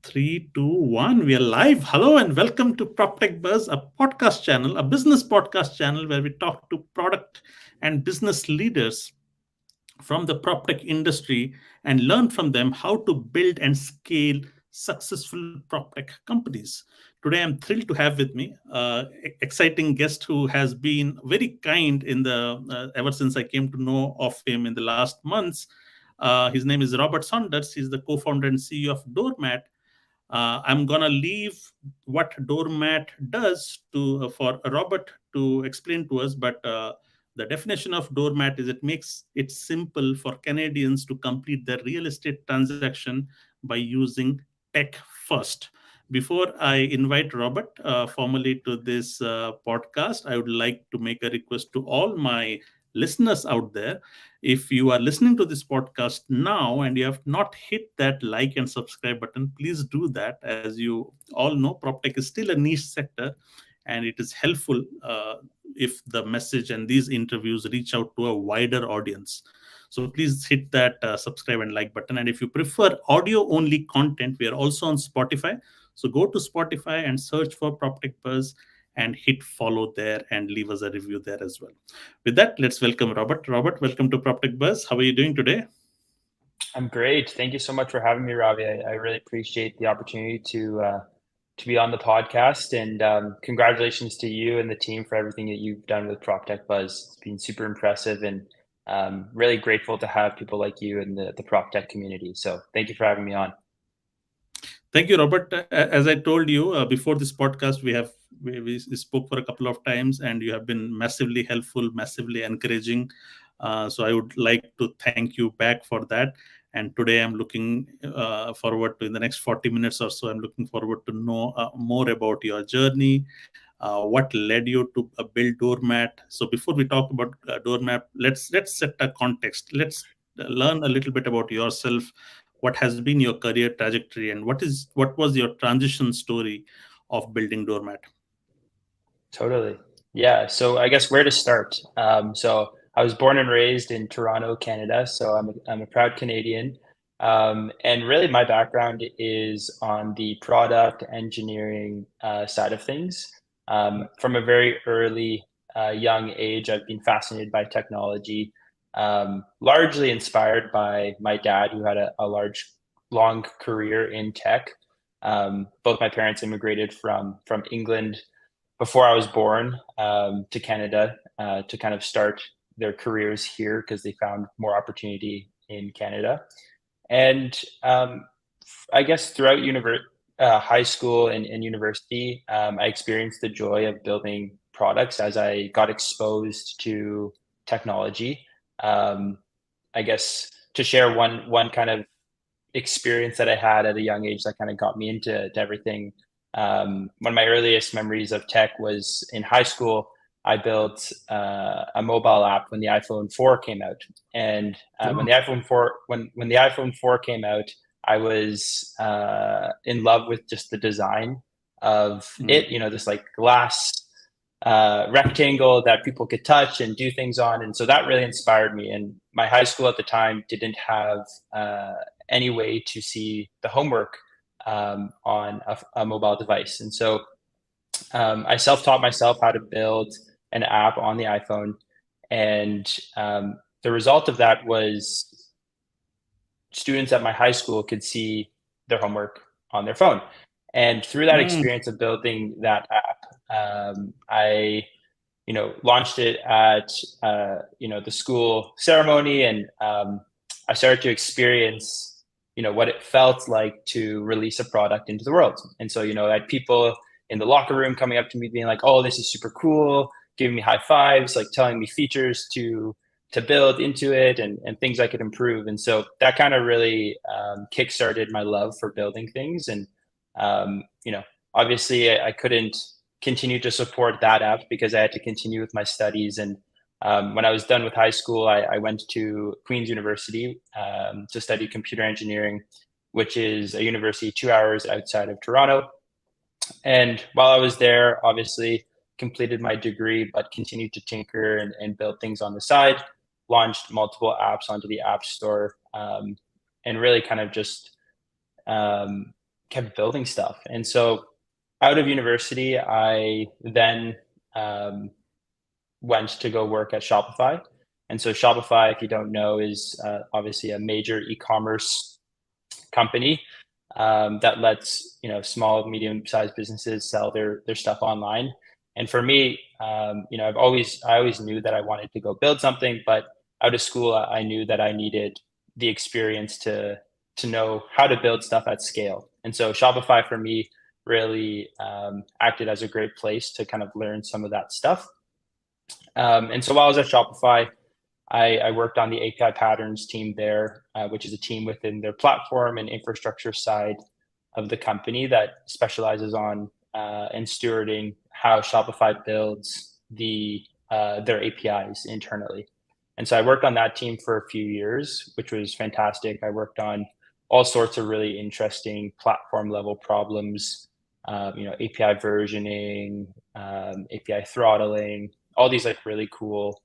Three, two, one. We are live. Hello and welcome to PropTechBuzz, a podcast channel, a business podcast channel where we talk to product and business leaders from the PropTech industry and learn from them how to build and scale successful PropTech companies. Today, I'm thrilled to have with me exciting guest who has been very kind in the ever since I came to know of him in the last months. His name is Robert Saunders. He's the co-founder and CEO of Doormat. I'm gonna leave what Doormat does to for Robert to explain to us. But the definition of Doormat is it makes it simple for Canadians to complete their real estate transaction by using tech first. Before I invite Robert formally to this podcast, I would like to make a request to all my listeners out there. If you are listening to this podcast now and you have not hit that like and subscribe button, please do that. As you all know, PropTech is still a niche sector, and it is helpful if the message and these interviews reach out to a wider audience. So please hit that subscribe and like button. And if you prefer audio only content, we are also on Spotify. So go to Spotify and search for PropTech Buzz and hit follow there and leave us a review there as well. With that, let's welcome Robert. Robert, welcome to PropTech Buzz. How are you doing today? I'm great. Thank you so much for having me, Ravi. I really appreciate the opportunity to be on the podcast, and congratulations to you and the team for everything that you've done with PropTech Buzz. It's been super impressive, and really grateful to have people like you in the PropTech community. So thank you for having me on. Thank you, Robert. As I told you before this podcast, we spoke for a couple of times, and you have been massively helpful, massively encouraging. So I would like to thank you back for that. And today I'm looking forward to, in the next 40 minutes or so, I'm looking forward to know more about your journey, what led you to build Doormat. So before we talk about Doormat, let's set a context. Let's learn a little bit about yourself. What has been your career trajectory, and what was your transition story of building Doormat? Totally. Yeah. So I guess where to start? So I was born and raised in Toronto, Canada. So I'm a proud Canadian. And really, my background is on the product engineering side of things. From a very early, young age, I've been fascinated by technology, largely inspired by my dad, who had a long career in tech. Both my parents immigrated from England before I was born to Canada to kind of start their careers here because they found more opportunity in Canada. And I guess throughout high school and university, I experienced the joy of building products as I got exposed to technology. I guess to share one kind of experience that I had at a young age that kind of got me into everything. One of my earliest memories of tech was in high school. I built a mobile app when the iPhone 4 came out, and when the iPhone 4 came out, I was in love with just the design of it. You know, this like glass rectangle that people could touch and do things on, and so that really inspired me. And my high school at the time didn't have any way to see the homework on a mobile device. And so I self-taught myself how to build an app on the iPhone. And the result of that was students at my high school could see their homework on their phone. And through that experience of building that app, I launched it at the school ceremony, and I started to experience what it felt like to release a product into the world. And so, I had people in the locker room coming up to me being like, "Oh, this is super cool," giving me high fives, like telling me features to build into it and things I could improve. And so that kind of really kickstarted my love for building things. And, obviously I couldn't continue to support that app because I had to continue with my studies. And when I was done with high school, I went to Queen's University to study computer engineering, which is a university 2 hours outside of Toronto. And while I was there, obviously completed my degree, but continued to tinker and build things on the side, launched multiple apps onto the App Store, and really kind of just kept building stuff. And so out of university, I then went to go work at Shopify. And so Shopify, if you don't know, is obviously a major e-commerce company that lets small, medium-sized businesses sell their stuff online. And for me, I always knew that I wanted to go build something, but out of school, I knew that I needed the experience to know how to build stuff at scale. And so Shopify for me really acted as a great place to kind of learn some of that stuff. And so while I was at Shopify, I worked on the API patterns team there, which is a team within their platform and infrastructure side of the company that specializes on and stewarding how Shopify builds their APIs internally. And so I worked on that team for a few years, which was fantastic. I worked on all sorts of really interesting platform level problems, API versioning, API throttling, all these like really cool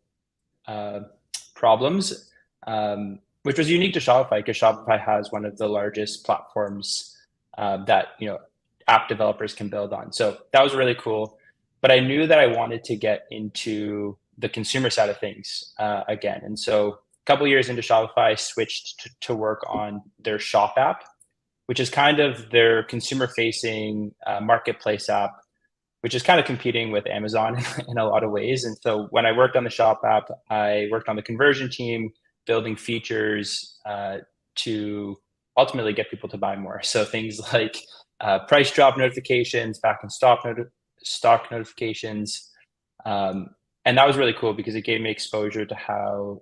problems, which was unique to Shopify because Shopify has one of the largest platforms that app developers can build on. So that was really cool. But I knew that I wanted to get into the consumer side of things again. And so a couple of years into Shopify, I switched to work on their Shop app, which is kind of their consumer-facing marketplace app, which is kind of competing with Amazon in a lot of ways. And so when I worked on the Shop app, I worked on the conversion team, building features to ultimately get people to buy more. So things like price drop notifications, back in stock notifications. And that was really cool because it gave me exposure to how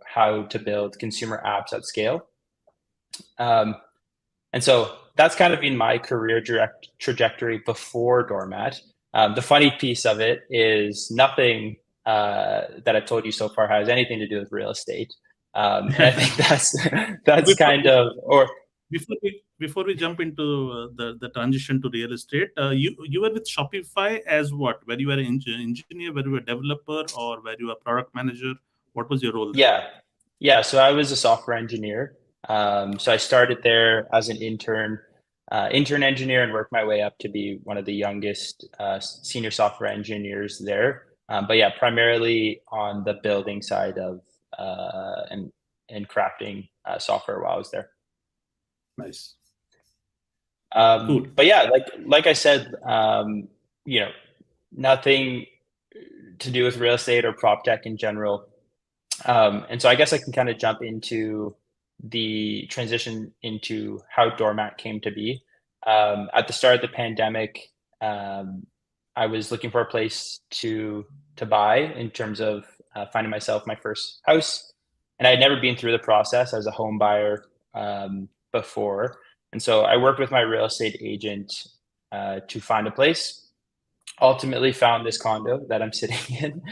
to build consumer apps at scale. And so that's kind of been my career trajectory before Doormat. The funny piece of it is nothing that I've told you so far has anything to do with real estate. And I think that's kind of, or before we jump into the transition to real estate, you were with Shopify as what? Were you an engineer? Were you a developer? Or were you a product manager? What was your role there? Yeah. So I was a software engineer. So I started there as an intern engineer and worked my way up to be one of the youngest senior software engineers there. But yeah, primarily on the building side of and crafting software while I was there. Nice. Cool. But yeah, like I said, nothing to do with real estate or prop tech in general. And so I guess I can kind of jump into the transition into how Doormat came to be. At the start of the pandemic, I was looking for a place to buy in terms of finding myself my first house. And I had never been through the process as a home buyer before. And so I worked with my real estate agent to find a place. Ultimately found this condo that I'm sitting in.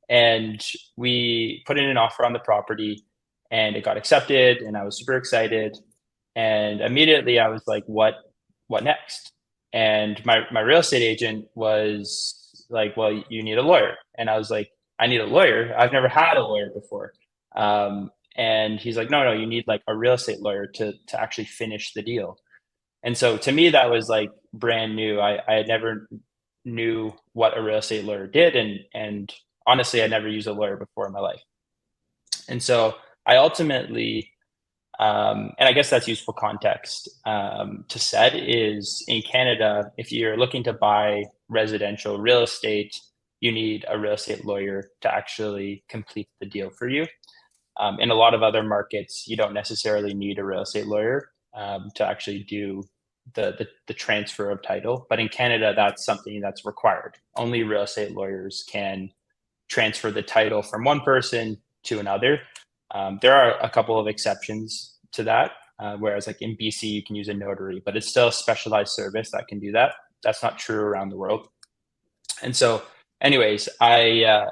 And we put in an offer on the property and it got accepted and I was super excited. And immediately I was like, what next? And my real estate agent was like, well, you need a lawyer. And I was like, I need a lawyer. I've never had a lawyer before. And he's like, no, you need like a real estate lawyer to actually finish the deal. And so to me, that was like brand new. I had never knew what a real estate lawyer did. And honestly, I never used a lawyer before in my life. And so I ultimately, and I guess that's useful context to set is in Canada, if you're looking to buy residential real estate, you need a real estate lawyer to actually complete the deal for you. In a lot of other markets, you don't necessarily need a real estate lawyer to actually do the transfer of title. But in Canada, that's something that's required. Only real estate lawyers can transfer the title from one person to another. There are a couple of exceptions to that, whereas like in BC, you can use a notary, but it's still a specialized service that can do that. That's not true around the world. And so anyways, I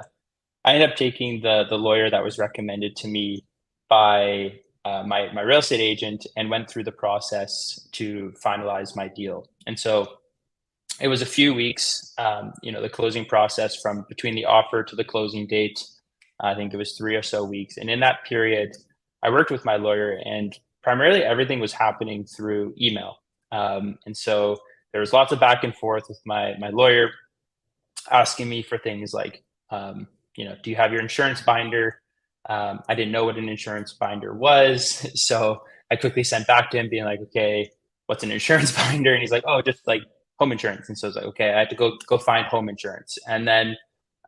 ended up taking the lawyer that was recommended to me by my real estate agent and went through the process to finalize my deal. And so it was a few weeks, the closing process from between the offer to the closing date. I think it was 3 or so weeks. And in that period, I worked with my lawyer and primarily everything was happening through email. And so there was lots of back and forth with my lawyer asking me for things like, do you have your insurance binder? I didn't know what an insurance binder was. So I quickly sent back to him being like, okay, what's an insurance binder? And he's like, oh, just like home insurance. And so I was like, okay, I had to go find home insurance. And then,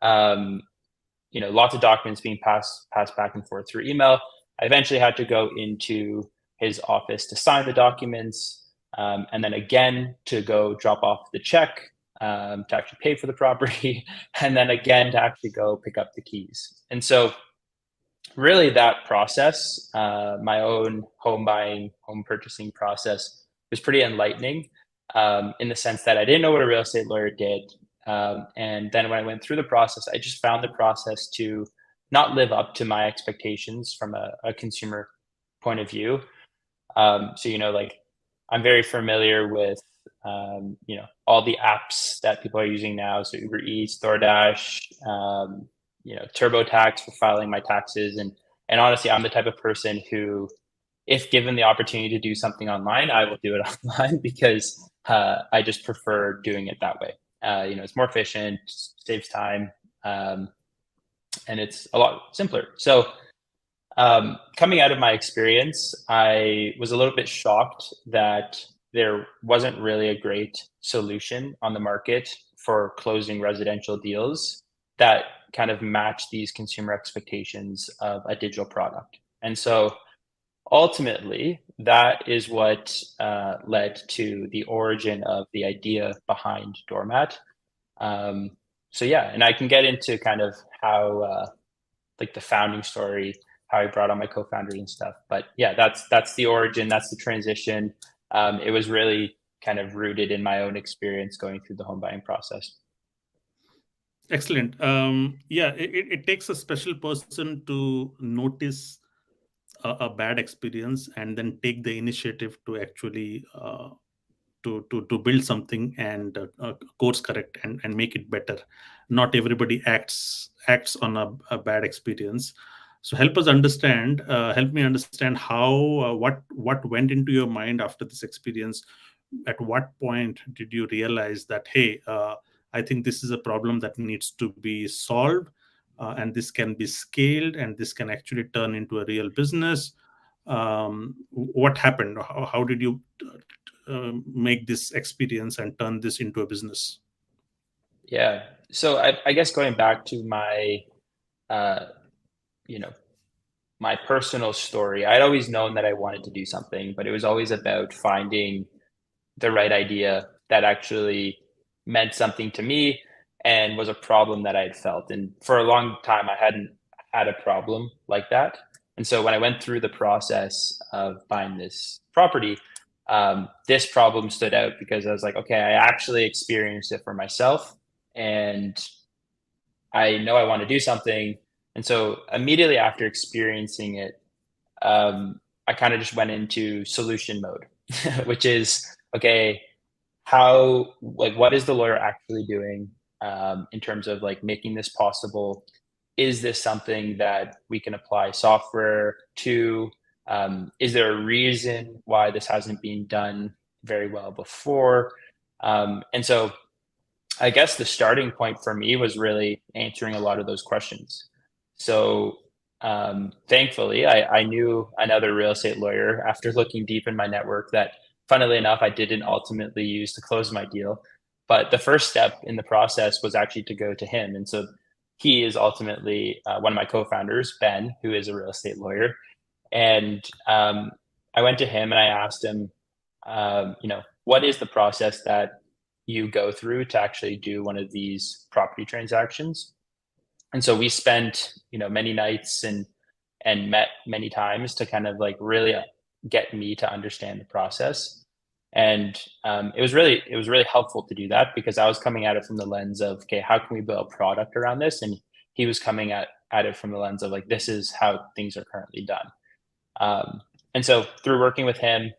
lots of documents being passed back and forth through email. I eventually had to go into his office to sign the documents, and then again to go drop off the check to actually pay for the property, and then again to actually go pick up the keys. And so really that process, my own home buying, home purchasing process was pretty enlightening, in the sense that I didn't know what a real estate lawyer did. And then when I went through the process, I just found the process to not live up to my expectations from a consumer point of view. Like I'm very familiar with, all the apps that people are using now. So Uber Eats, DoorDash, TurboTax for filing my taxes. And honestly, I'm the type of person who, if given the opportunity to do something online, I will do it online because I just prefer doing it that way. It's more efficient, saves time, and it's a lot simpler. So coming out of my experience, I was a little bit shocked that there wasn't really a great solution on the market for closing residential deals that kind of match these consumer expectations of a digital product. And so ultimately, that is what led to the origin of the idea behind Doormat. And I can get into kind of how, like the founding story, how I brought on my co-founders and stuff. But yeah, that's the origin, that's the transition. It was really kind of rooted in my own experience going through the home buying process. Excellent. It takes a special person to notice a bad experience and then take the initiative to actually to build something and course correct and make it better. Not everybody acts on a bad experience. So help me understand how what went into your mind after this experience. At what point did you realize that, hey, I think this is a problem that needs to be solved, and this can be scaled, and this can actually turn into a real business? What happened? How did you make this experience and turn this into a business? Yeah. So I guess going back to my, uh, you know, my personal story, I'd always known that I wanted to do something, but it was always about finding the right idea that actually meant something to me and was a problem that I had felt. And for a long time, I hadn't had a problem like that. And so when I went through the process of buying this property, this problem stood out because I was like, okay, I actually experienced it for myself and I know I want to do something. And so immediately after experiencing it, I kind of just went into solution mode, which is, okay, what is the lawyer actually doing, in terms of like making this possible? Is this something that we can apply software to? Is there a reason why this hasn't been done very well before? And so I guess the starting point for me was really answering a lot of those questions. So thankfully, I knew another real estate lawyer after looking deep in my network that, funnily enough, I didn't ultimately use to close my deal. But the first step in the process was actually to go to him. And so he is ultimately one of my co-founders, Ben, who is a real estate lawyer. And I went to him and I asked him, what is the process that you go through to actually do one of these property transactions? And so we spent, many nights and met many times to kind of like really get me to understand the process. And it was really helpful to do that because I was coming at it from the lens of, okay, how can we build a product around this? And he was coming at it from the lens of like, this is how things are currently done. And so through working with him,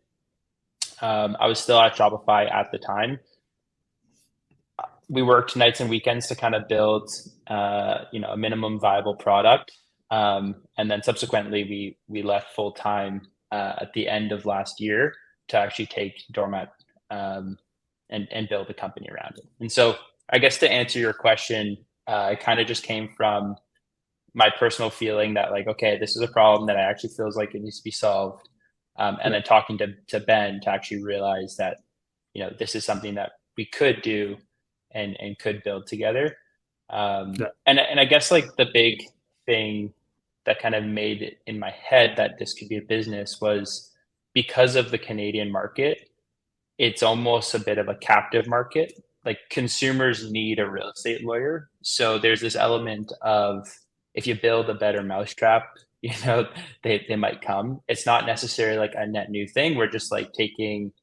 I was still at Shopify at the time. We worked nights and weekends to kind of build, a minimum viable product. And then subsequently we left full time at the end of last year to actually take Doormat and build a company around it. And so I guess to answer your question, it kind of just came from my personal feeling that like, okay, this is a problem that I actually feels like it needs to be solved. And Yeah. then talking to Ben to actually realize that, this is something that we could do and could build together. Yeah. And I guess like the big thing that kind of made it in my head that this could be a business was because of the Canadian market, it's almost a bit of a captive market. Like consumers need a real estate lawyer. So there's this element of if you build a better mousetrap, they might come. It's not necessarily like a net new thing. We're just like taking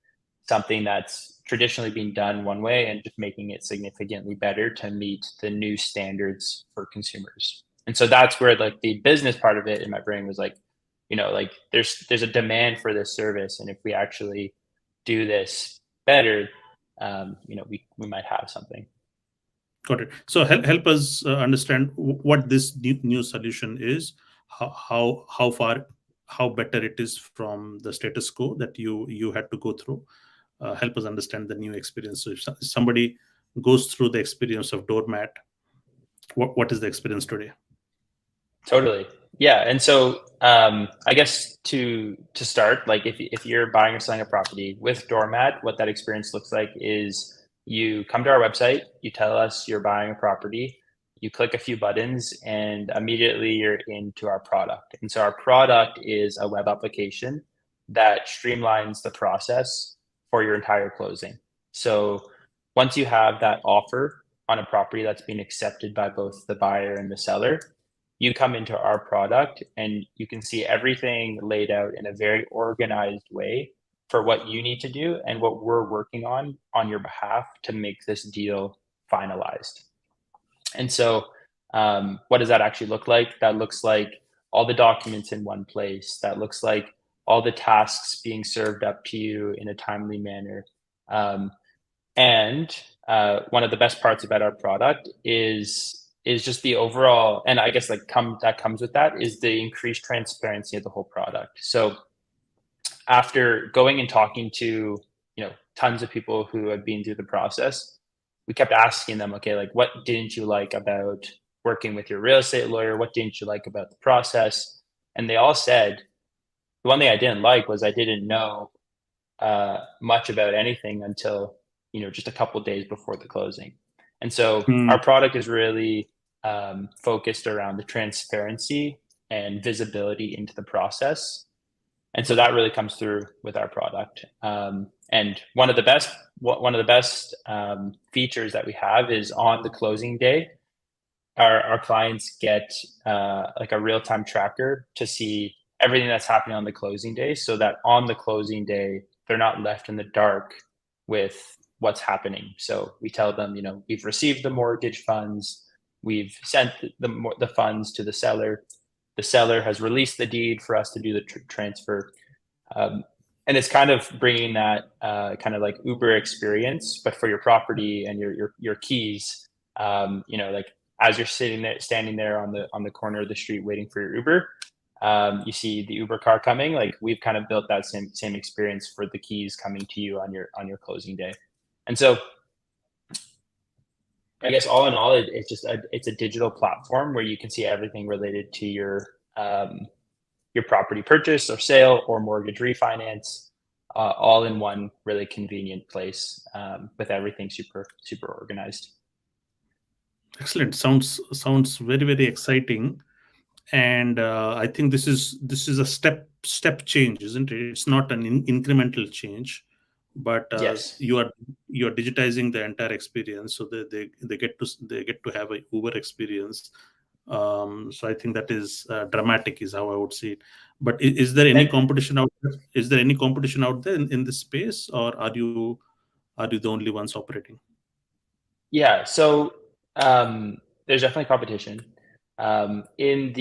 something that's traditionally been done one way and just making it significantly better to meet the new standards for consumers. And so that's where like the business part of it in my brain was like, like there's a demand for this service. And if we actually do this better, we might have something. Got it. So help us understand what this new solution is, how far, how better it is from the status quo that you had to go through. Help us understand the new experience. So if somebody goes through the experience of Doormat, what is the experience today? Totally. Yeah. And so I guess to start, like if you're buying or selling a property with Doormat, what that experience looks like is you come to our website, you tell us you're buying a property, you click a few buttons, and immediately you're into our product. And so our product is a web application that streamlines the process for your entire closing. So once you have that offer on a property that's been accepted by both the buyer and the seller, you come into our product and you can see everything laid out in a very organized way for what you need to do and what we're working on your behalf to make this deal finalized. And so, what does that actually look like? That looks like all the documents in one place. That looks like all the tasks being served up to you in a timely manner. Um, and one of the best parts about our product is just the overall, and I guess like that comes with that is the increased transparency of the whole product. So after going and talking to tons of people who have been through the process, we kept asking them, okay, like what didn't you like about working with your real estate lawyer? What didn't you like about the process? And they all said the one thing I didn't like was I didn't know much about anything until just a couple of days before the closing. And so Hmm. our product is really focused around the transparency and visibility into the process. And so that really comes through with our product. And one of the best features that we have is on the closing day, our clients get like a real-time tracker to see everything that's happening on the closing day, so that on the closing day they're not left in the dark with what's happening. So we tell them, we've received the mortgage funds, we've sent the funds to the seller has released the deed for us to do the transfer. And it's kind of bringing that kind of like Uber experience, but for your property and your keys. Like as you're standing there on the corner of the street waiting for your Uber, you see the Uber car coming. Like we've kind of built that same experience for the keys coming to you on your closing day. And so I guess all in all, it's a digital platform where you can see everything related to your property purchase or sale or mortgage refinance, all in one really convenient place with everything super organized. Excellent. Sounds very, very exciting. And I think this is a step change, isn't it? It's not an incremental change, but Yes. you are digitizing the entire experience, so they get to have a Uber experience. So I think that is dramatic, is how I would see it. But is there any And competition out there? Is there any competition out there in this space, or are you the only ones operating? yeah, so there's definitely competition in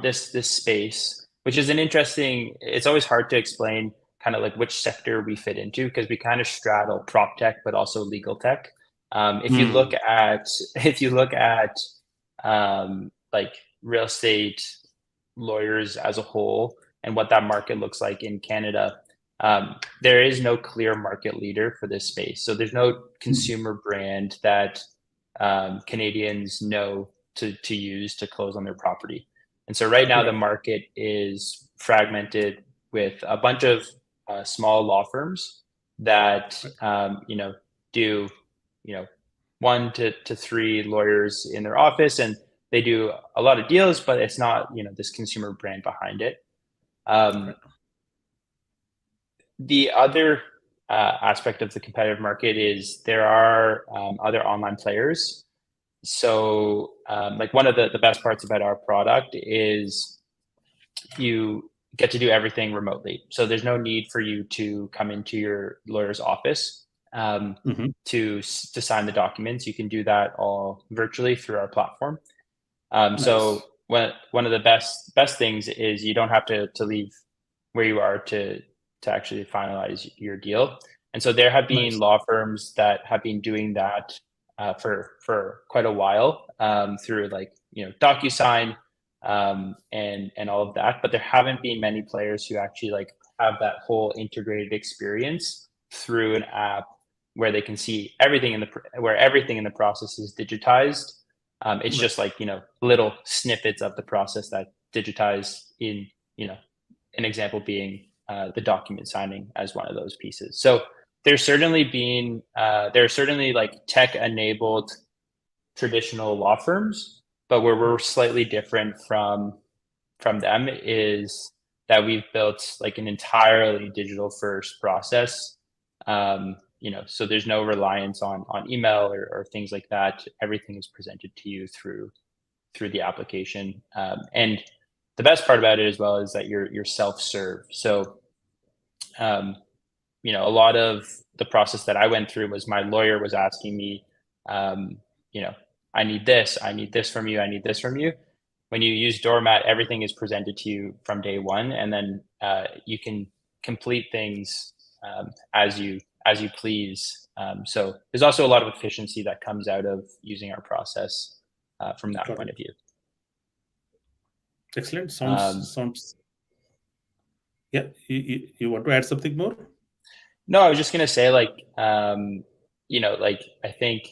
this space, which is an interesting. It's always hard to explain kind of like which sector we fit into because we kind of straddle prop tech, but also legal tech. If you look Hmm. at if you look at like real estate lawyers as a whole and what that market looks like in Canada, there is no clear market leader for this space. So there's no consumer brand that Canadians know to use to close on their property. And so right now the market is fragmented with a bunch of small law firms that do 1 to 3 lawyers in their office, and they do a lot of deals, but it's not this consumer brand behind it. The other aspect of the competitive market is there are other online players. So like one of the best parts about our product is you get to do everything remotely. So there's no need for you to come into your lawyer's office to sign the documents. You can do that all virtually through our platform. So one of the best things is you don't have to leave where you are to actually finalize your deal. And so there have been law firms that have been doing that for quite a while through DocuSign and all of that, but there haven't been many players who actually have that whole integrated experience through an app where they can see everything where everything in the process is digitized. It's just little snippets of the process that digitized in an example being the document signing as one of those pieces. So there's certainly tech enabled traditional law firms, but where we're slightly different from them is that we've built an entirely digital first process. So there's no reliance on email or things like that. Everything is presented to you through the application. And the best part about it as well is that you're self-serve. So, a lot of the process that I went through was my lawyer was asking me, I need this from you. I need this from you. When you use Doormat, everything is presented to you from day one, and then you can complete things as you please. So there's also a lot of efficiency that comes out of using our process from that point of view. Excellent. Sounds. Yeah, you want to add something more? No, I was just gonna say, I think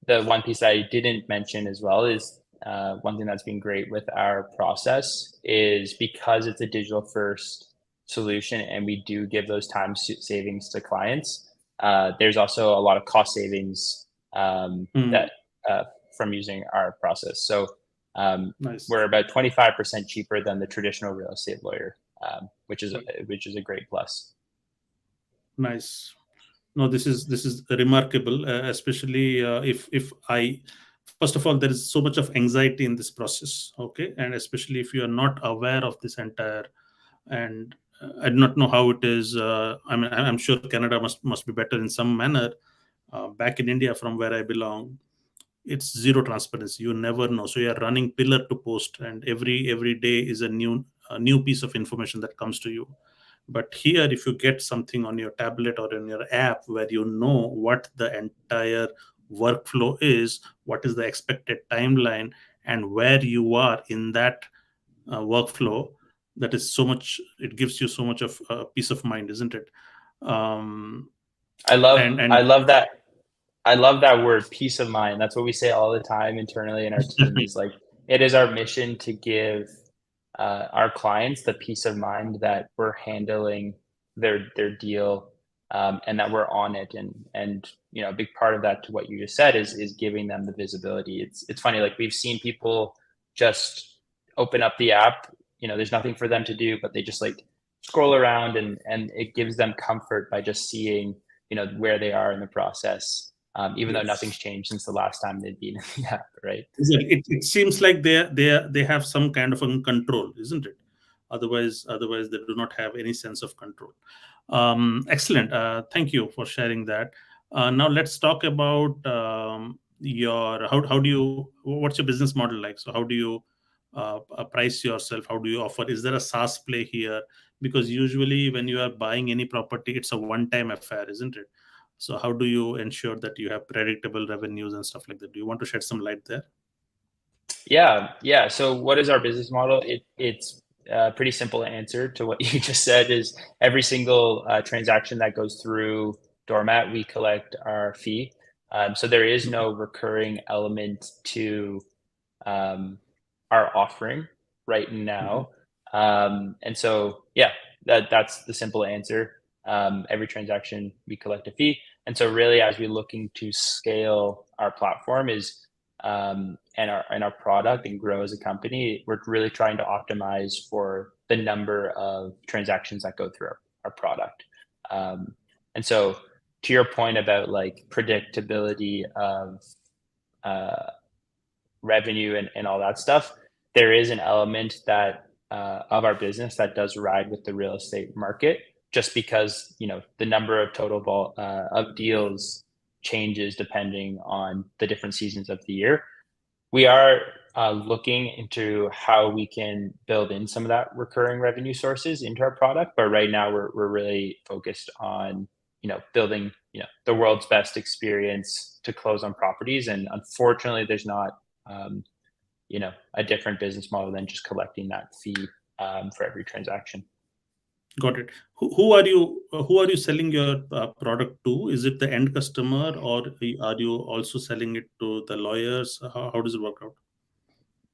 the one piece that I didn't mention as well is one thing that's been great with our process is because it's a digital first solution and we do give those time savings to clients. There's also a lot of cost savings that from using our process. So we're about 25% cheaper than the traditional real estate lawyer, which is a great plus. Nice. No, this is remarkable, especially if I, first of all, there is so much of anxiety in this process, okay, and especially if you are not aware of this entire, and I do not know how it is. I'm sure Canada must be better in some manner. Back in India, from where I belong, it's zero transparency. You never know. So you are running pillar to post, and every day is a new piece of information that comes to you. But here, if you get something on your tablet or in your app where you know what the entire workflow is, what is the expected timeline, and where you are in that workflow, that is so much. It gives you so much of peace of mind, isn't it? I love that. I love that word, peace of mind. That's what we say all the time internally in our team. Is it is our mission to give our clients the peace of mind that we're handling their deal and that we're on it. And a big part of that, to what you just said, is giving them the visibility. It's funny, we've seen people just open up the app. There's nothing for them to do, but they just scroll around and it gives them comfort by just seeing where they are in the process. Even though nothing's changed since the last time they'd been in the app, right? It seems like they have some kind of control, isn't it? Otherwise they do not have any sense of control. Excellent. Thank you for sharing that. Now let's talk about what's your business model like? So how do you price yourself? How do you offer? Is there a SaaS play here? Because usually when you are buying any property, it's a one-time affair, isn't it? So how do you ensure that you have predictable revenues and stuff like that? Do you want to shed some light there? Yeah. So what is our business model? It's pretty simple answer to what you just said is every single transaction that goes through Doormat, we collect our fee. So there is no recurring element to our offering right Mhm. now. And so, yeah, that's the simple answer. Every transaction we collect a fee. And so really, as we're looking to scale our platform and our product and grow as a company, we're really trying to optimize for the number of transactions that go through our product. And so to your point about like predictability of uh, revenue and all that stuff, there is an element that of our business that does ride with the real estate market, just because the number of of deals changes depending on the different seasons of the year. We are looking into how we can build in some of that recurring revenue sources into our product, but right now we're really focused on building the world's best experience to close on properties, and unfortunately, there's not um, a different business model than just collecting that fee for every transaction. Got it. Who are you selling your product to? Is it the end customer, or are you also selling it to the lawyers? How does it work out?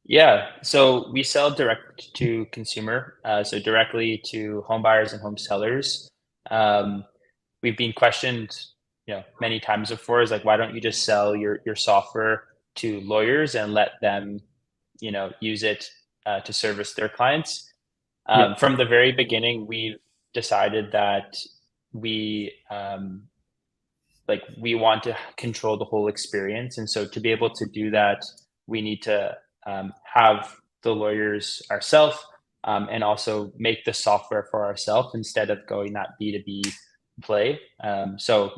Yeah, so we sell direct to consumer, so directly to home buyers and home sellers. Um, we've been questioned, many times before, is like, why don't you just sell your software to lawyers and let them, use it to service their clients? Yeah. From the very beginning, we've decided that we we want to control the whole experience, and so to be able to do that, we need to have the lawyers ourselves, and also make the software for ourselves instead of going that B2B play. So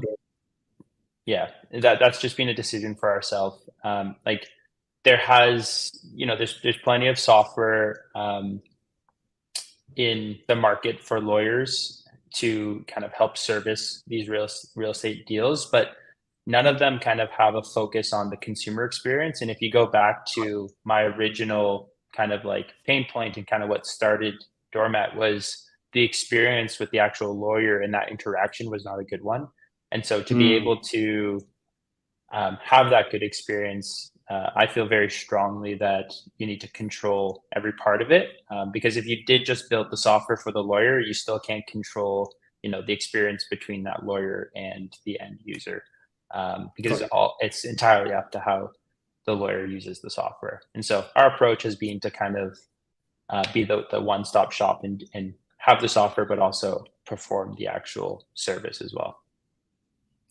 yeah, that's just been a decision for ourselves. Like there's plenty of software in the market for lawyers to kind of help service these real estate deals, but none of them kind of have a focus on the consumer experience. And if you go back to my original kind of like pain point and kind of what started Doormat, was the experience with the actual lawyer, and that interaction was not a good one. And so to be Mm. able to have that good experience, I feel very strongly that you need to control every part of it. Because if you did just build the software for the lawyer, you still can't control, the experience between that lawyer and the end user, because Got it. it's entirely up to how the lawyer uses the software. And so our approach has been to kind of be the one-stop shop and have the software, but also perform the actual service as well.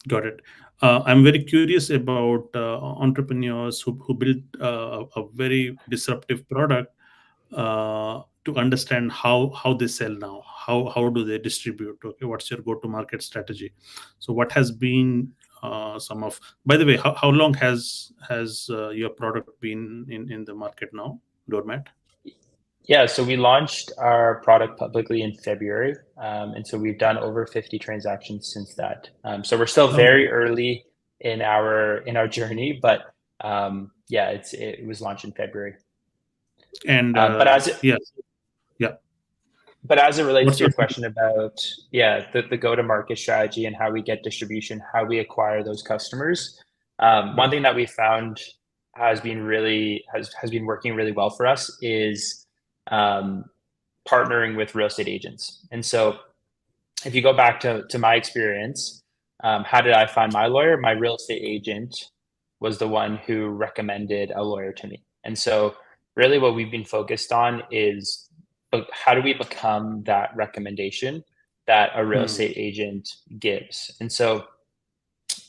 Got it. I'm very curious about entrepreneurs who build a very disruptive product, to understand how they sell now. How do they distribute? Okay, what's your go-to-market strategy? So, what has been some of? By the way, how long has your product been in the market now, Doormat? Yeah, so we launched our product publicly in February, and so we've done over 50 transactions since that. So we're still Oh, very early in our journey, but yeah, it was launched in February. and But yes, yeah. as it relates What's to your your question about the go-to-market strategy and how we get distribution, how we acquire those customers, yeah. one thing that we found has been working really well for us is um, partnering with real estate agents. And so if you go back to my experience, how did I find my lawyer? My real estate agent was the one who recommended a lawyer to me. And so really what we've been focused on is how do we become that recommendation that a real Hmm. estate agent gives? And so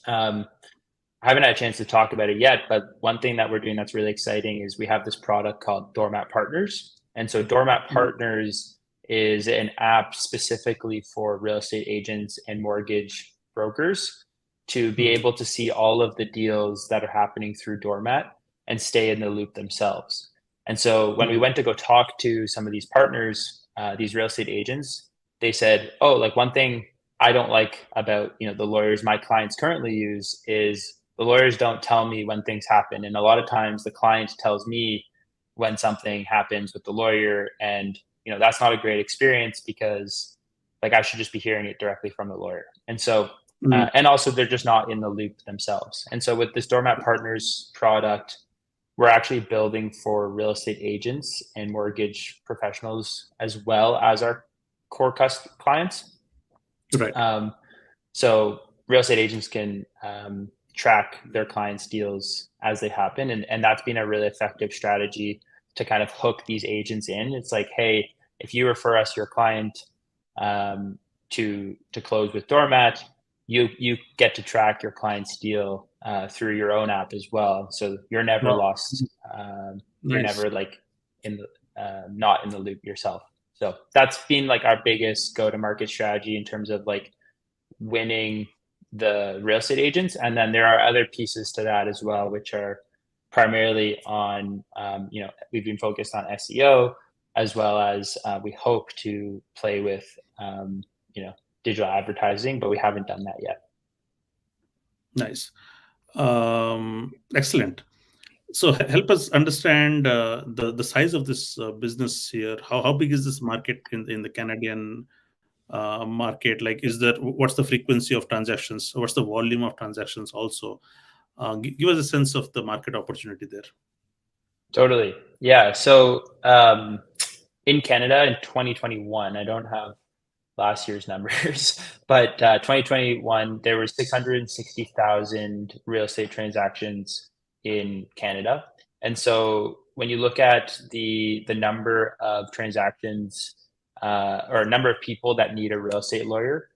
um, I haven't had a chance to talk about it yet, but one thing that we're doing that's really exciting is we have this product called Doormat Partners. And so Doormat Hmm. Partners is an app specifically for real estate agents and mortgage brokers to be Hmm. able to see all of the deals that are happening through Doormat and stay in the loop themselves. And so when we Hmm. went to go talk to some of these partners, these real estate agents, they said, "Oh, like one thing I don't like about the lawyers my clients currently use is the lawyers don't tell me when things happen, and a lot of times the client tells me when something happens with the lawyer, and that's not a great experience because like I should just be hearing it directly from the lawyer. And so, and also they're just not in the loop themselves. And so with this Doormat Partners product, we're actually building for real estate agents and mortgage professionals as well as our core clients. Right. So real estate agents can track their clients' deals as they happen. And that's been a really effective strategy to kind of hook these agents in. It's like, hey, if you refer us your client to close with Doormat, you get to track your client's deal through your own app as well. So you're never lost. You're never like in the not in the loop yourself. So that's been like our biggest go-to-market strategy in terms of like winning the real estate agents. And then there are other pieces to that as well, which are primarily on, we've been focused on SEO as well as we hope to play with, digital advertising, but we haven't done that yet. Nice. Excellent. So help us understand the size of this business here. How big is this market in the Canadian market? Like, what's the frequency of transactions? What's the volume of transactions also? Give us a sense of the market opportunity there. Totally. Yeah. So in Canada in 2021, I don't have last year's numbers, but 2021, there were 660,000 real estate transactions in Canada. And so when you look at the number of transactions or number of people that need a real estate lawyer,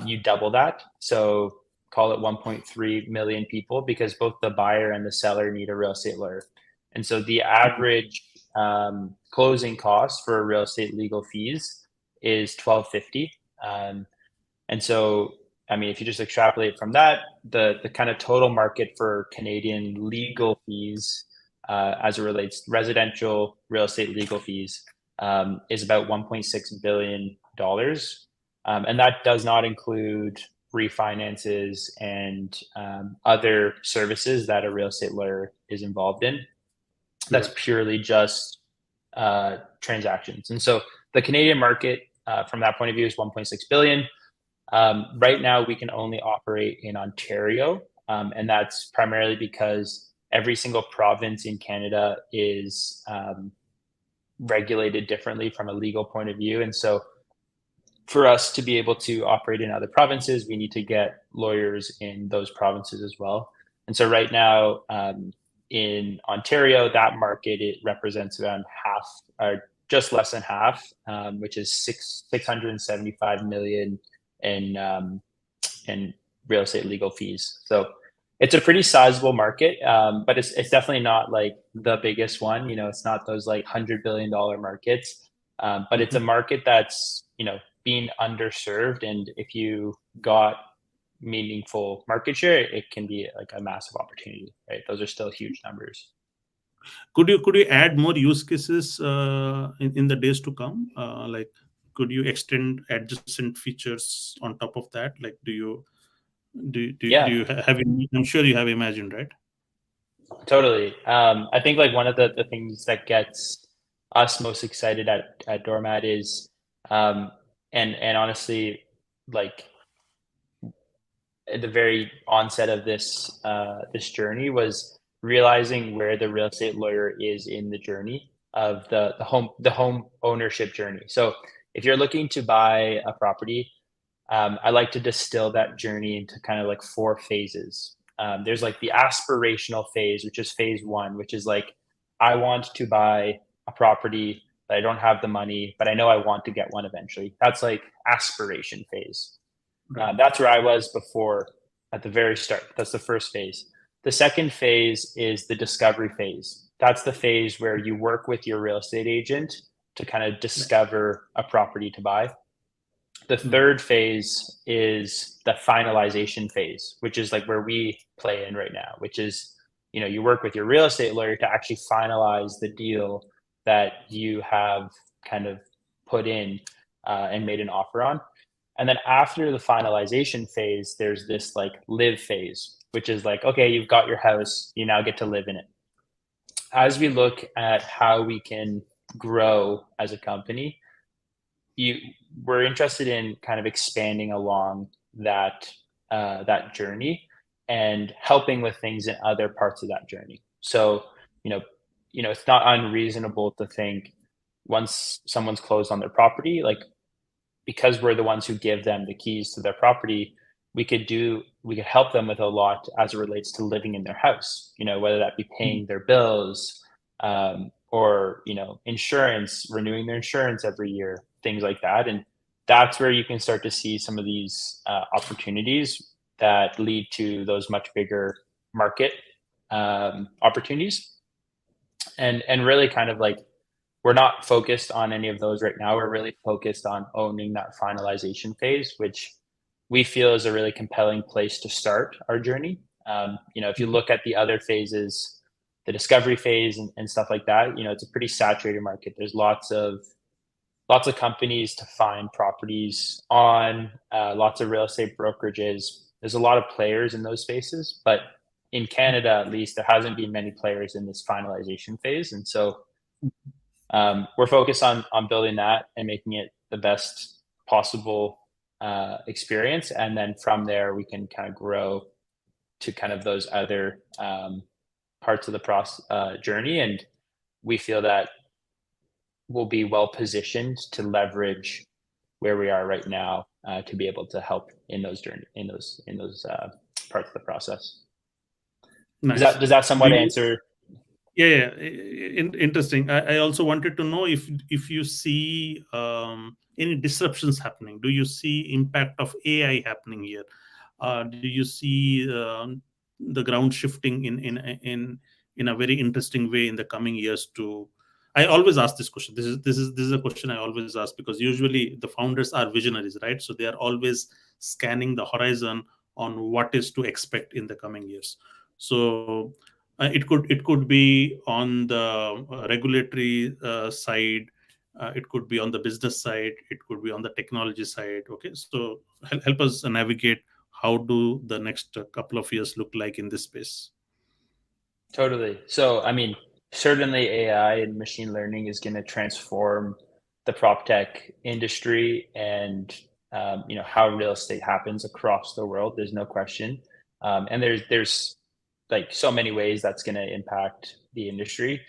you double that. So call it 1.3 million people because both the buyer and the seller need a real estate lawyer. And so the average closing cost for real estate legal fees is $1,250. And so, I mean, if you just extrapolate from that, the kind of total market for Canadian legal fees as it relates to residential real estate legal fees is about $1.6 billion. And that does not include refinances and other services that a real estate lawyer is involved in. That's purely just transactions. And so the Canadian market from that point of view is 1.6 billion. Right now, we can only operate in Ontario, and that's primarily because every single province in Canada is regulated differently from a legal point of view. And so for us to be able to operate in other provinces, we need to get lawyers in those provinces as well. And so right now in Ontario, that market, it represents around half or just less than half, which is 675 million in real estate legal fees. So it's a pretty sizable market, but it's definitely not like the biggest one. It's not those like $100 billion markets, but it's a market that's being underserved. And if you got meaningful market share, it can be like a massive opportunity, right? Those are still huge numbers. Could you add more use cases in the days to come? Like, could you extend adjacent features on top of that? Like, do you have? I'm sure you have imagined, right? Totally. I think like one of the things that gets us most excited at Doormat is, and honestly, like at the very onset of this journey was realizing where the real estate lawyer is in the journey of the home ownership journey. So if you're looking to buy a property, I like to distill that journey into kind of like 4 phases. There's like the aspirational phase, which is phase 1, which is like, I want to buy a property, but I don't have the money, but I know I want to get one eventually. That's like aspiration phase. That's where I was before at the very start. That's the first phase. The second phase is the discovery phase. That's the phase where you work with your real estate agent to kind of discover a property to buy. The third phase is the finalization phase, which is like where we play in right now, which is, you work with your real estate lawyer to actually finalize the deal that you have kind of put in and made an offer on. And then after the finalization phase, there's this like live phase, which is like, okay, you've got your house, you now get to live in it. As we look at how we can grow as a company, we're interested in kind of expanding along that journey and helping with things in other parts of that journey. So, you know, it's not unreasonable to think once someone's closed on their property, like because we're the ones who give them the keys to their property, we could help them with a lot as it relates to living in their house, whether that be paying their bills, or insurance, renewing their insurance every year, things like that. And that's where you can start to see some of these opportunities that lead to those much bigger market opportunities. And really kind of like, we're not focused on any of those right now. We're really focused on owning that finalization phase, which we feel is a really compelling place to start our journey. If you look at the other phases, the discovery phase and stuff like that, it's a pretty saturated market. There's lots of companies to find properties on, lots of real estate brokerages. There's a lot of players in those spaces, but in Canada, at least, there hasn't been many players in this finalization phase. And so we're focused on building that and making it the best possible experience. And then from there, we can kind of grow to kind of those other parts of the journey. And we feel that we'll be well positioned to leverage where we are right now to be able to help in those parts of the process. Nice. Does that somewhat answer? Yeah. Interesting. I also wanted to know if you see any disruptions happening. Do you see impact of AI happening here? Do you see the ground shifting in a very interesting way in the coming years? I always ask this question. This is a question I always ask, because usually the founders are visionaries, right? So they are always scanning the horizon on what is to expect in the coming years. So it could be on the regulatory side, it could be on the business side, it could be on the technology side. Okay, so help us navigate, how do the next couple of years look like in this space? Totally. So, I mean, certainly AI and machine learning is going to transform the PropTech industry and how real estate happens across the world. There's no question, and there's like so many ways that's going to impact the industry.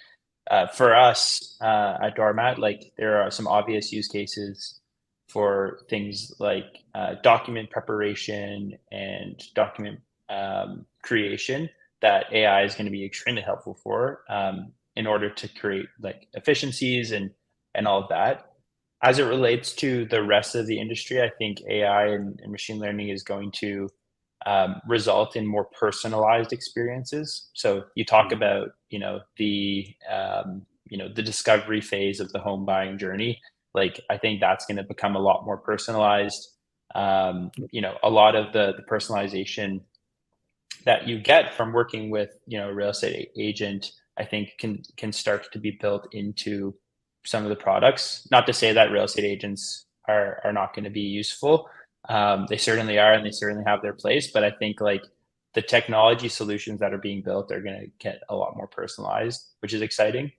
For us at Doormat, like there are some obvious use cases for things like document preparation and document creation that AI is going to be extremely helpful for in order to create like efficiencies and all of that. As it relates to the rest of the industry, I think AI and machine learning is going to result in more personalized experiences. So you talk about, the discovery phase of the home buying journey. Like, I think that's going to become a lot more personalized. A lot of the personalization that you get from working with, a real estate agent, I think can start to be built into some of the products. Not to say that real estate agents are not going to be useful. They certainly are, and they certainly have their place. But I think like the technology solutions that are being built are going to get a lot more personalized, which is exciting.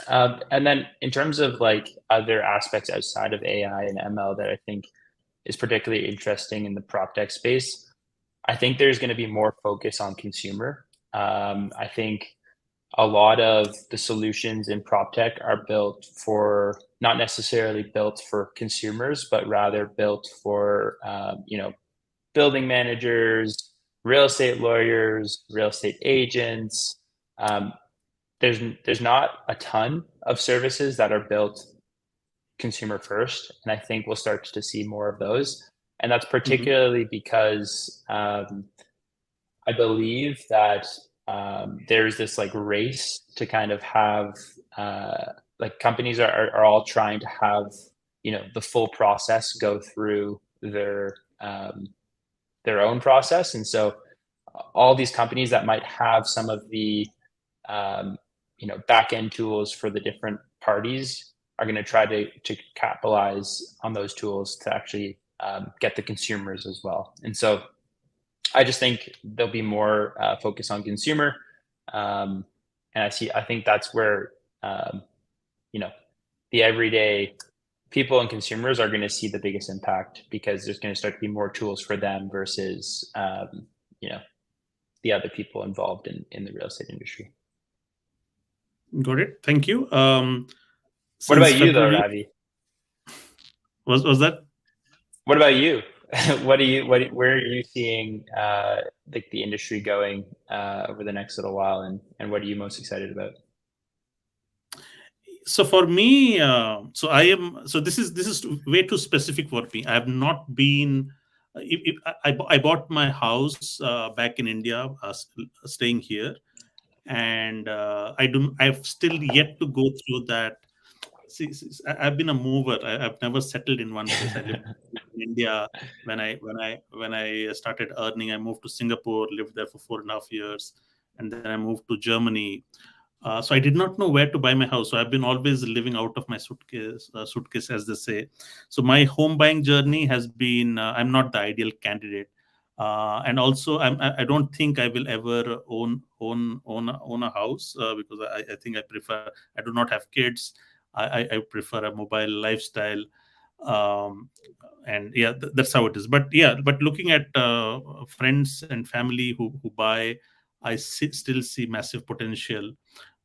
And then in terms of like other aspects outside of AI and ML that I think is particularly interesting in the PropTech space, I think there's going to be more focus on consumer. I think a lot of the solutions in PropTech are not necessarily built for consumers, but rather built for, building managers, real estate lawyers, real estate agents. There's not a ton of services that are built consumer first, and I think we'll start to see more of those. And that's particularly because I believe that there's this like race to kind of have like companies are all trying to have the full process go through their own process. And so all these companies that might have some of the back end tools for the different parties are going to try to capitalize on those tools to actually get the consumers as well. And so I just think there'll be more focus on consumer. And I think that's where, the everyday people and consumers are going to see the biggest impact, because there's going to start to be more tools for them versus the other people involved in the real estate industry. Got it. Thank you. What Since about you though, February, Ravi? was that? What about you? Where are you seeing like the industry going over the next little while, and what are you most excited about? So for me, so I am. So this is way too specific for me. I have not been. I bought my house back in India, staying here, and I've still yet to go through that. I've been a mover. I've never settled in one place. I lived in India when I started earning. I moved to Singapore, lived there for 4.5 years, and then I moved to Germany. So I did not know where to buy my house. So I've been always living out of my suitcase, as they say. So my home buying journey has been. I'm not the ideal candidate, and also I don't think I will ever own a house because I think I prefer. I do not have kids. I prefer a mobile lifestyle. Um, and yeah, that's how it is. But yeah, but looking at friends and family who buy, still see massive potential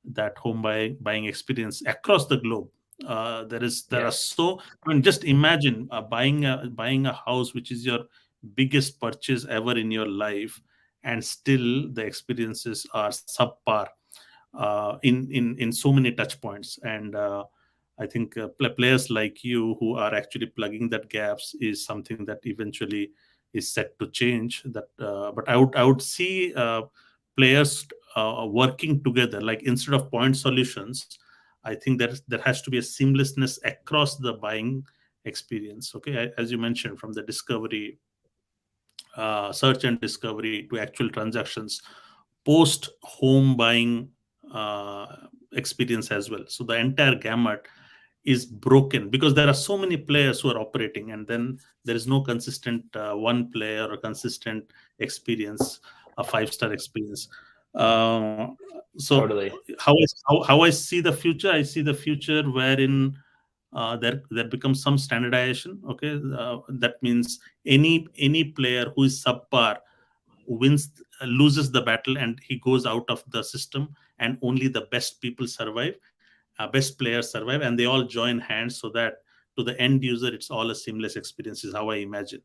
that home buying experience across the globe. There are Yeah, so, I mean, just imagine buying a house which is your biggest purchase ever in your life, and still the experiences are subpar in so many touch points. And I think players like you who are actually plugging that gaps is something that eventually is set to change. But I would see players working together, like instead of point solutions. I think there has to be a seamlessness across the buying experience. Okay, as you mentioned, from the discovery, search and discovery to actual transactions, post home buying uh, experience as well. So the entire gamut is broken because there are so many players who are operating, and then there is no consistent one player or consistent experience, a five-star experience. Uh, so totally. how I see the future, I see the future wherein there becomes some standardization. Okay, that means any player who is subpar wins loses the battle and he goes out of the system, and only the best people survive, best players survive, and they all join hands so that to the end user it's all a seamless experience, is how I imagine.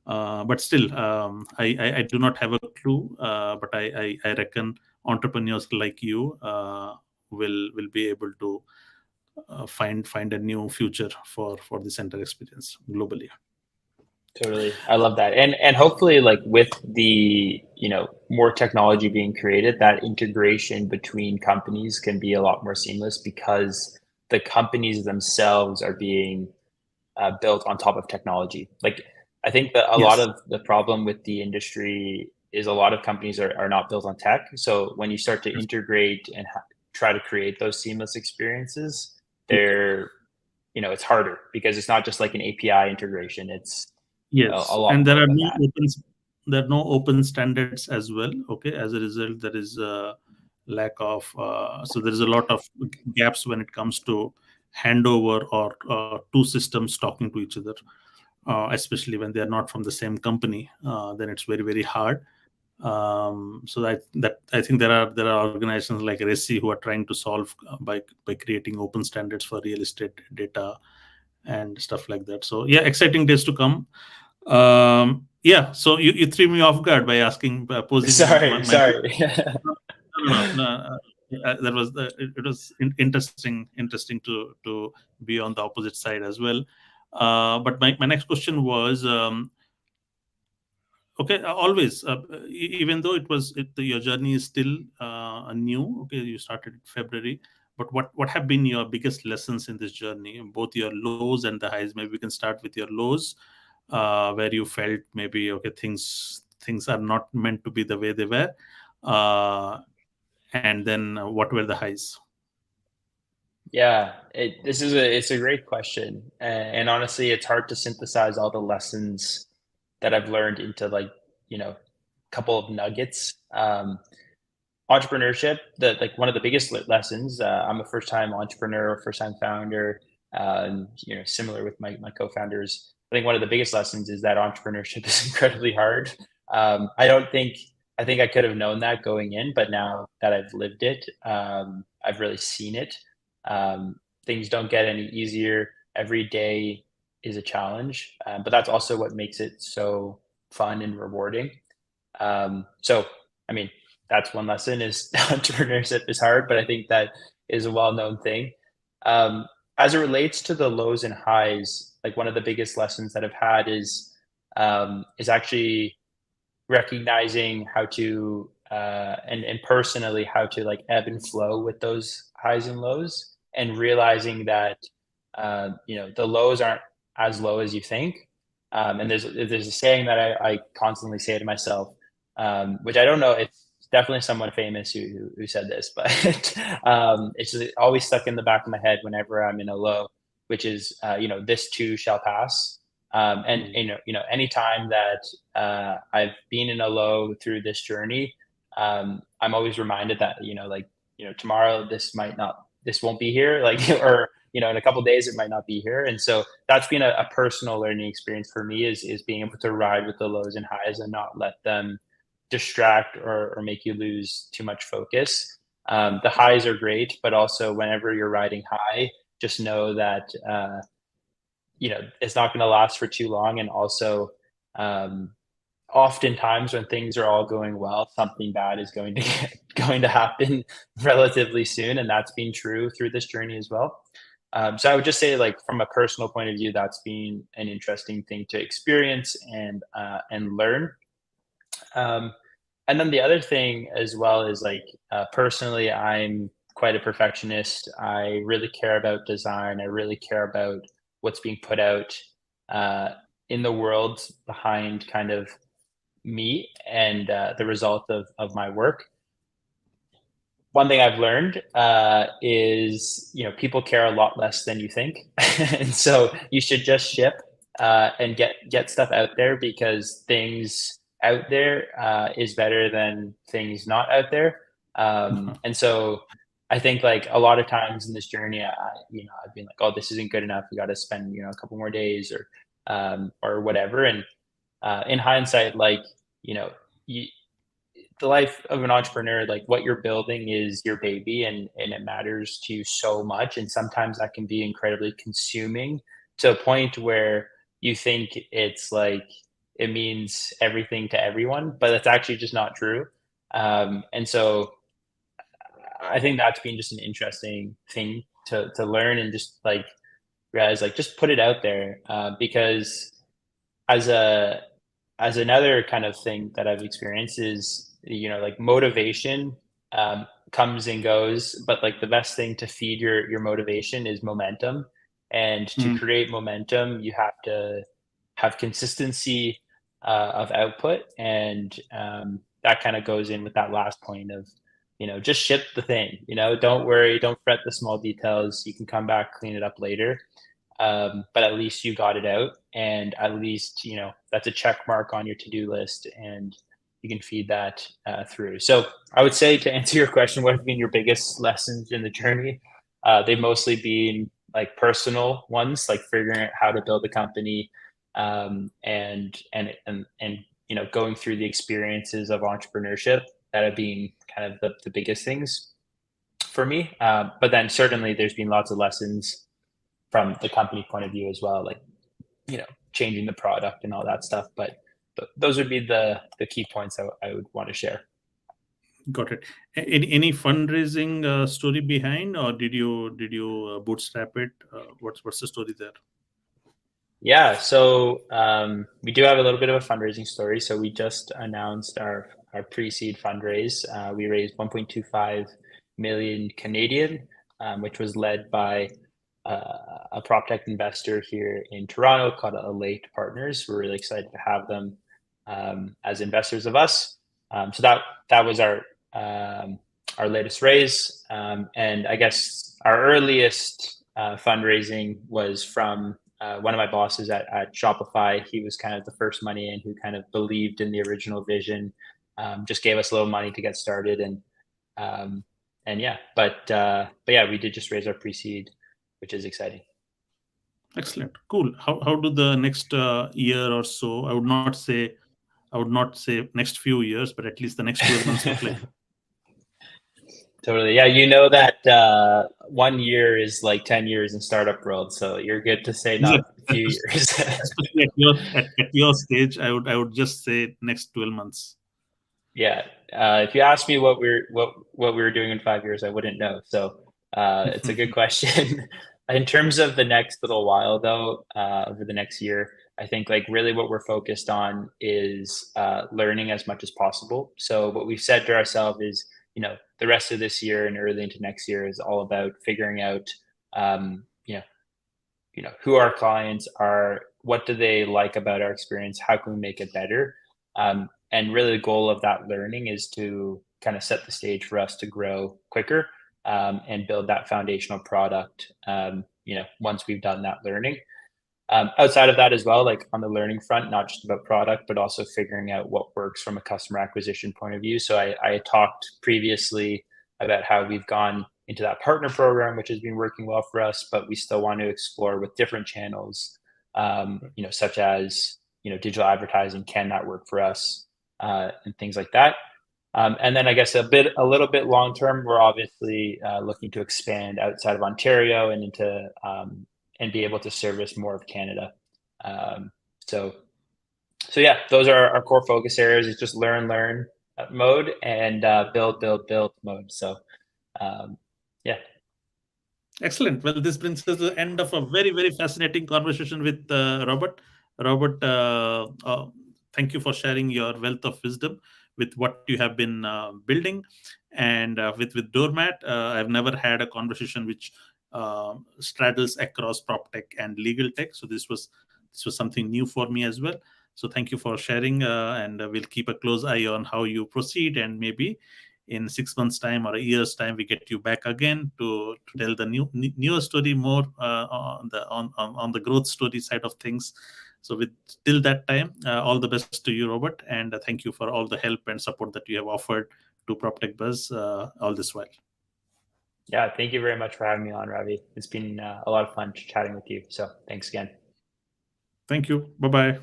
But still, I do not have a clue, but I reckon entrepreneurs like you will be able to find a new future for this entire experience globally. Totally. I love that. And hopefully, like, with the, more technology being created, that integration between companies can be a lot more seamless, because the companies themselves are being built on top of technology. Like, I think that a lot Yes. of the problem with the industry is a lot of companies are not built on tech. So when you start to integrate and try to create those seamless experiences, they're, it's harder, because it's not just like an API integration. It's a Yes, lot and more than that. there are no open standards as well. Okay, as a result, there is a lack of so there is a lot of gaps when it comes to handover or two systems talking to each other, especially when they are not from the same company. Then it's very hard. So that I think there are organizations like RESI who are trying to solve by creating open standards for real estate data and stuff like that. So yeah, exciting days to come. Yeah, so you threw me off guard by posing Sorry, my sorry. no. That was it was interesting to be on the opposite side as well. But my next question was, okay, always, even though your journey is still new. Okay, you started in February, but what have been your biggest lessons in this journey, both your lows and the highs? Maybe we can start with your lows, where you felt maybe okay, things are not meant to be the way they were, uh, and then what were the highs? Yeah, it's a great question, and honestly, it's hard to synthesize all the lessons that I've learned into, like, a couple of nuggets. entrepreneurship, like one of the biggest lessons. I'm a first-time entrepreneur, first-time founder. Similar with my co-founders. I think one of the biggest lessons is that entrepreneurship is incredibly hard. I don't think I think I could have known that going in, but now that I've lived it, I've really seen it. Um, Things don't get any easier. Every day is a challenge, but that's also what makes it so fun and rewarding. So, I mean, that's one lesson is entrepreneurship is hard, but I think that is a well-known thing. Um, as it relates to the lows and highs, like one of the biggest lessons that I've had is actually recognizing how to and personally how to like ebb and flow with those highs and lows, and realizing that the lows aren't as low as you think. And there's a saying that I constantly say to myself, which I don't know. It's definitely someone famous who said this, but it's just always stuck in the back of my head whenever I'm in a low, which is this too shall pass. And anytime that I've been in a low through this journey, I'm always reminded that tomorrow this won't be here, like or in a couple of days it might not be here. And so that's been a personal learning experience for me, is being able to ride with the lows and highs and not let them distract or make you lose too much focus. The highs are great, but also whenever you're riding high, just know that it's not going to last for too long. And also, oftentimes when things are all going well, something bad is going to happen relatively soon, and that's been true through this journey as well. So I would just say, like from a personal point of view, that's been an interesting thing to experience and learn. And then the other thing as well is like personally, I'm quite a perfectionist. I really care about design. I really care about what's being put out in the world behind kind of me and the result of my work. One thing I've learned is people care a lot less than you think, and so you should just ship and get stuff out there, because things out there is better than things not out there. And so I think like a lot of times in this journey, I've been like, oh, this isn't good enough. We got to spend a couple more days or whatever. And in hindsight, like you, the life of an entrepreneur, like what you're building is your baby, and it matters to you so much. And sometimes that can be incredibly consuming to a point where you think it's like it means everything to everyone, but that's actually just not true. And so I think that's been just an interesting thing to learn, and just like realize, like just put it out there, because as a as another kind of thing that I've experienced is, like motivation comes and goes, but like the best thing to feed your motivation is momentum. And to Mm. create momentum, you have to have consistency of output. And that kind of goes in with that last point of, just ship the thing, don't worry, don't fret the small details. You can come back, clean it up later. But at least you got it out, and at least that's a check mark on your to-do list, and you can feed that through. So I would say, to answer your question, what have been your biggest lessons in the journey? They've mostly been like personal ones, like figuring out how to build a company, and going through the experiences of entrepreneurship that have been kind of the biggest things for me. But then certainly there's been lots of lessons from the company point of view as well, like changing the product and all that stuff. But those would be the key points I would want to share. Got it. Any fundraising story behind, or did you bootstrap it? What's the story there? Yeah, so we do have a little bit of a fundraising story. So we just announced our pre-seed fundraise. We raised 1.25 million Canadian, which was led by a PropTech investor here in Toronto called Elate Partners. We're really excited to have them as investors of us. So that was our latest raise, and I guess our earliest fundraising was from one of my bosses at Shopify. He was kind of the first money in, who kind of believed in the original vision, just gave us a little money to get started, and And yeah, but yeah, we did just raise our pre-seed, which is exciting. Excellent. Cool. How do the next year or so, I would not say next few years, but at least the next 12 months look like? Totally. Yeah, you know that 1 year is like 10 years in startup world, so you're good to say not a few years. Especially at your stage, I would just say next 12 months. Yeah. If you asked me what we were doing in 5 years, I wouldn't know. So it's a good question. In terms of the next little while, though, over the next year, I think like really what we're focused on is learning as much as possible. So what we've said to ourselves is, the rest of this year and early into next year is all about figuring out, um, you know, who our clients are, what do they like about our experience, how can we make it better, and really the goal of that learning is to kind of set the stage for us to grow quicker, and build that foundational product, once we've done that learning. Outside of that as well, like on the learning front, not just about product, but also figuring out what works from a customer acquisition point of view. So I talked previously about how we've gone into that partner program, which has been working well for us, but we still want to explore with different channels, such as, digital advertising, can that work for us, and things like that. And then I guess a little bit long term, we're obviously looking to expand outside of Ontario and into and be able to service more of Canada. Um, so so yeah, those are our core focus areas. It's just learn mode and build mode. So yeah. Excellent. Well, this brings us to the end of a very, very fascinating conversation with Robert. Robert, thank you for sharing your wealth of wisdom with what you have been building, and with Doormat. I've never had a conversation which straddles across PropTech and legal tech. So this was something new for me as well. So thank you for sharing, and we'll keep a close eye on how you proceed, and maybe in 6 months' time or a year's time, we get you back again to tell the newer story more on the growth story side of things. So with till that time, all the best to you, Robert, and thank you for all the help and support that you have offered to PropTechBuzz all this while. Yeah, thank you very much for having me on, Ravi. It's been a lot of fun chatting with you. So thanks again. Thank you. Bye bye.